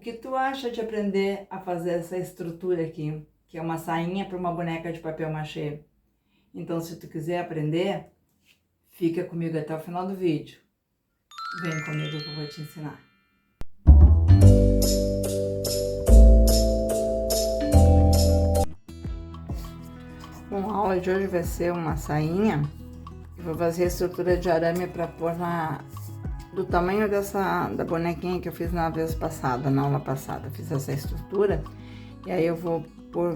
que tu acha de aprender a fazer essa estrutura aqui, que é uma sainha para uma boneca de papel machê? Então, se tu quiser aprender, fica comigo até o final do vídeo. Vem comigo que eu vou te ensinar. Bom, a aula de hoje vai ser uma sainha. Eu vou fazer a estrutura de arame para pôr do tamanho da bonequinha que eu fiz na vez passada, na aula passada. Fiz essa estrutura e aí eu vou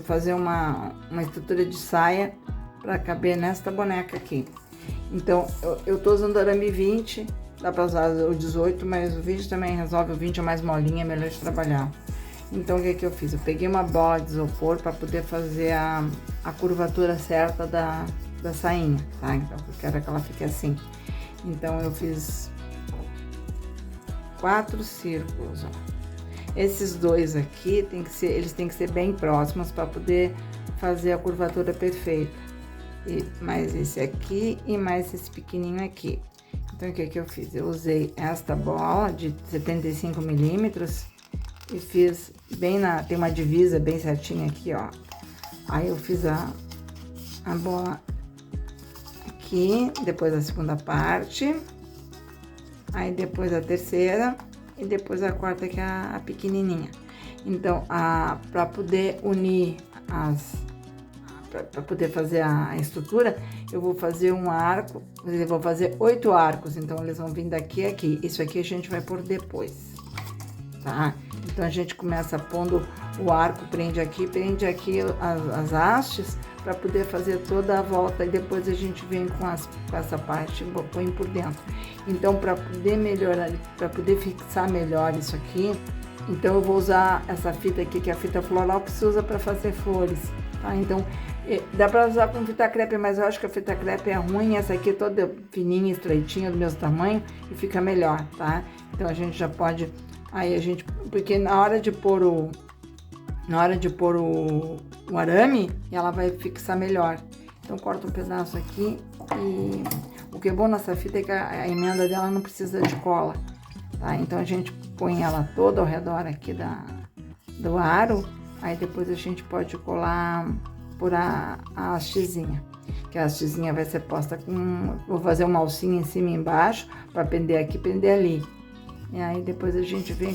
fazer uma estrutura de saia para caber nesta boneca aqui. Então, eu tô usando arame 20, dá para usar o 18, mas o 20 também resolve, o 20 é mais molinha, é melhor de trabalhar. Então, o que que eu fiz? Eu peguei uma bola de isopor para poder fazer a curvatura certa da sainha, tá? Então, eu quero que ela fique assim. Então, eu fiz 4 círculos, ó. Esses dois aqui, eles têm que ser bem próximos para poder fazer a curvatura perfeita. E mais esse aqui e mais esse pequenininho aqui. Então, o que que eu fiz? Eu usei esta bola de 75 milímetros e fiz bem tem uma divisa bem certinha aqui, ó. Aí eu fiz a bola aqui, depois a segunda parte, aí depois a terceira e depois a quarta, que é a pequenininha. Então, para poder unir para poder fazer a estrutura, eu vou fazer um arco, eu vou fazer 8 arcos, então eles vão vir daqui a aqui. Isso aqui a gente vai pôr depois, tá? Então a gente começa pondo o arco, prende aqui as hastes, para poder fazer toda a volta, e depois a gente vem com essa parte, põe por dentro. Então, para poder melhorar, para poder fixar melhor isso aqui, então eu vou usar essa fita aqui, que é a fita floral que se usa para fazer flores, tá? Então, dá para usar com fita crepe, mas eu acho que a fita crepe é ruim, essa aqui é toda fininha, estreitinha, do mesmo tamanho, e fica melhor, tá? Então, a gente já pode, porque na hora de pôr o arame, ela vai fixar melhor. Então, corta um pedaço aqui, e o que é bom nessa fita é que a emenda dela não precisa de cola, tá? Então, a gente põe ela toda ao redor aqui do aro, aí depois a gente pode colar por a hastezinha, que a hastezinha vai ser posta vou fazer uma alcinha em cima e embaixo, para prender aqui, prender ali. E aí depois a gente vem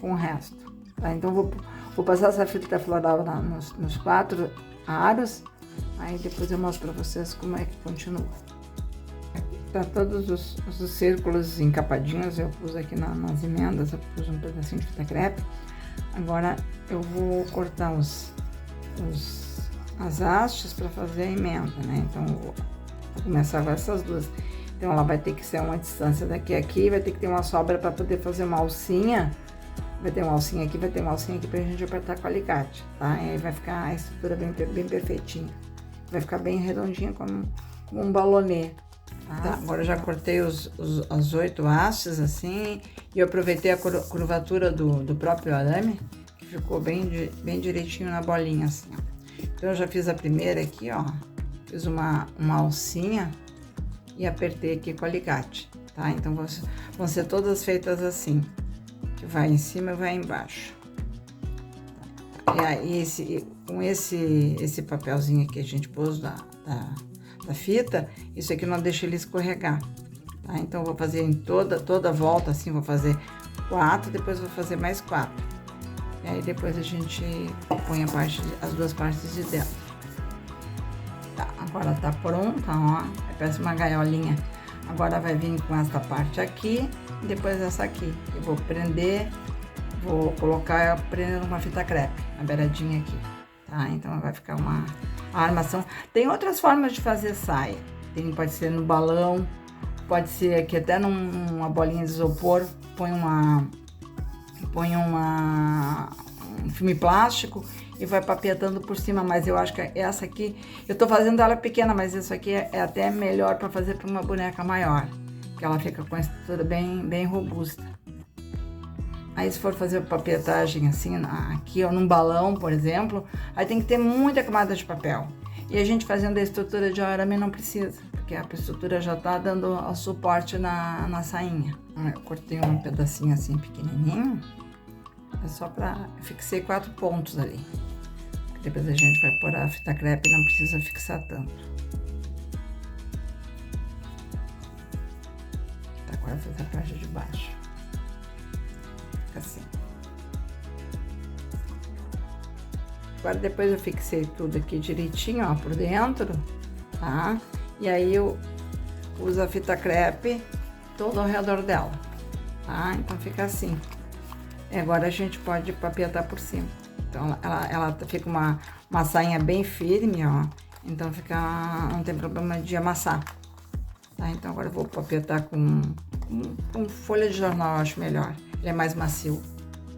com o resto, tá? Então, vou passar essa fita floral nos 4 aros, aí depois eu mostro para vocês como é que continua. Tá todos os círculos encapadinhos, eu pus aqui nas emendas, eu pus um pedacinho de fita crepe. Agora eu vou cortar as hastes para fazer a emenda, né? Então eu vou começar com essas duas. Então ela vai ter que ser uma distância daqui a aqui, vai ter que ter uma sobra para poder fazer uma alcinha. Vai ter uma alcinha aqui, vai ter uma alcinha aqui pra gente apertar com o alicate, tá? E aí vai ficar a estrutura bem perfeitinha. Vai ficar bem redondinha como um balonê. Tá, agora eu já cortei as 8 hastes assim, e eu aproveitei a curvatura do próprio arame, que ficou bem direitinho na bolinha assim, ó. Então eu já fiz a primeira aqui, ó, fiz uma alcinha e apertei aqui com o alicate, tá? Então vão ser todas feitas assim, que vai em cima e vai embaixo. E aí com esse papelzinho aqui a gente pôs da fita, isso aqui não deixa ele escorregar, tá? Então, eu vou fazer em toda a volta, assim, vou fazer 4, depois vou fazer mais 4. E aí, depois a gente põe as duas partes de dentro. Tá, agora tá pronta, ó, parece uma gaiolinha. Agora vai vir com essa parte aqui, e depois essa aqui. Eu vou prender, vou colocar prendendo uma fita crepe, na beiradinha aqui. Tá, então vai ficar uma armação. Tem outras formas de fazer saia. Pode ser no balão, pode ser aqui até numa bolinha de isopor, põe um filme plástico e vai papietando por cima, mas eu acho que essa aqui, eu tô fazendo ela pequena, mas isso aqui é até melhor para fazer para uma boneca maior, que ela fica com a estrutura bem robusta. Aí, se for fazer papietagem assim, aqui ou num balão, por exemplo, aí tem que ter muita camada de papel. E a gente fazendo a estrutura de arame não precisa, porque a estrutura já tá dando o suporte na sainha. Eu cortei um pedacinho assim pequenininho, é só pra... fixei 4 pontos ali. Depois a gente vai pôr a fita crepe e não precisa fixar tanto. Tá, agora fazer a parte de baixo. Fica assim. Agora depois eu fixei tudo aqui direitinho, ó, por dentro, tá? E aí eu uso a fita crepe todo ao redor dela, tá? Então fica assim. E agora a gente pode papetar por cima. Então ela fica uma sainha bem firme, ó. Então não tem problema de amassar, tá? Então agora eu vou papetar com folha de jornal, eu acho melhor. Ele é mais macio.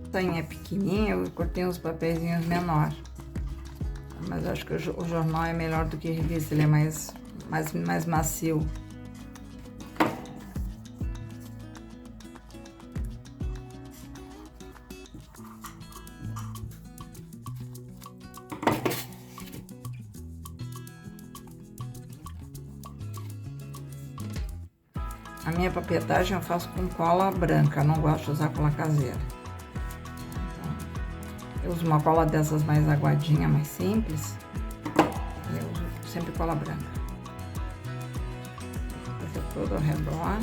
A sainha é pequenininha, eu cortei uns papeizinhos menor. Mas acho que o jornal é melhor do que a revista, ele é mais macio. A minha papetagem eu faço com cola branca, eu não gosto de usar cola caseira. Então, eu uso uma cola dessas mais aguadinha, mais simples. Eu uso sempre cola branca. Vou fazer todo ao redor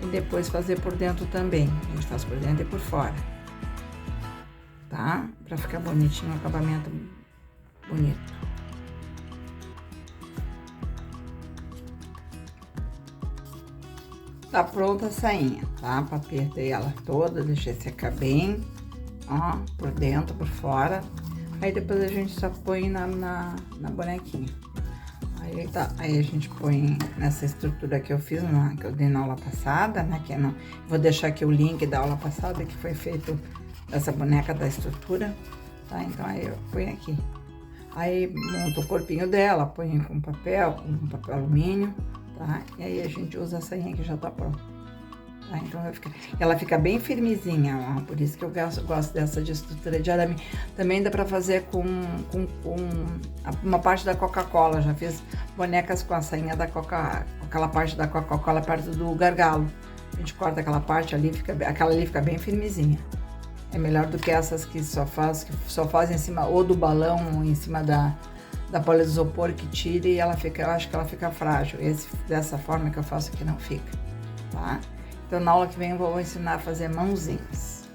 e depois fazer por dentro também. A gente faz por dentro e por fora, tá? Pra ficar bonitinho, um acabamento bonito. Tá pronta a sainha, tá? Apertei ela toda, deixei secar bem, ó, por dentro, por fora. Aí depois a gente só põe na bonequinha. Aí tá, aí a gente põe nessa estrutura que eu fiz, que eu dei na aula passada, né? Que não, vou deixar aqui o link da aula passada que foi feito essa boneca da estrutura, tá? Então aí eu ponho aqui. Aí monto o corpinho dela, ponho com papel alumínio. Tá? E aí a gente usa a sainha que já tá pronta. Tá? Então ela fica bem firmezinha, ó. Por isso que eu gosto dessa de estrutura de arame. Também dá pra fazer com uma parte da Coca-Cola. Já fiz bonecas com a sainha da Coca, aquela parte da Coca-Cola perto do gargalo. A gente corta aquela parte ali, aquela ali fica bem firmezinha. É melhor do que essas que só faz em cima ou do balão ou em cima da bola de isopor que tira e ela fica, eu acho que ela fica frágil. Dessa forma que eu faço aqui não fica, tá? Então na aula que vem eu vou ensinar a fazer mãozinhas.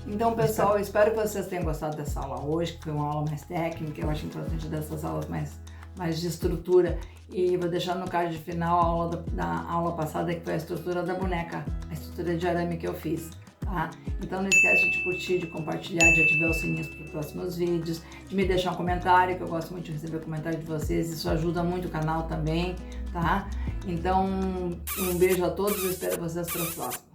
Então pessoal, eu espero que vocês tenham gostado dessa aula hoje, que foi uma aula mais técnica. Eu acho importante dessas aulas mais de estrutura. E vou deixar no card final a aula da aula passada, que foi a estrutura da boneca, a estrutura de arame que eu fiz. Tá? Então não esquece de curtir, de compartilhar, de ativar os sininhos para os próximos vídeos, de me deixar um comentário, que eu gosto muito de receber o comentário de vocês, isso ajuda muito o canal também, tá? Então, um beijo a todos e espero vocês para o próximo.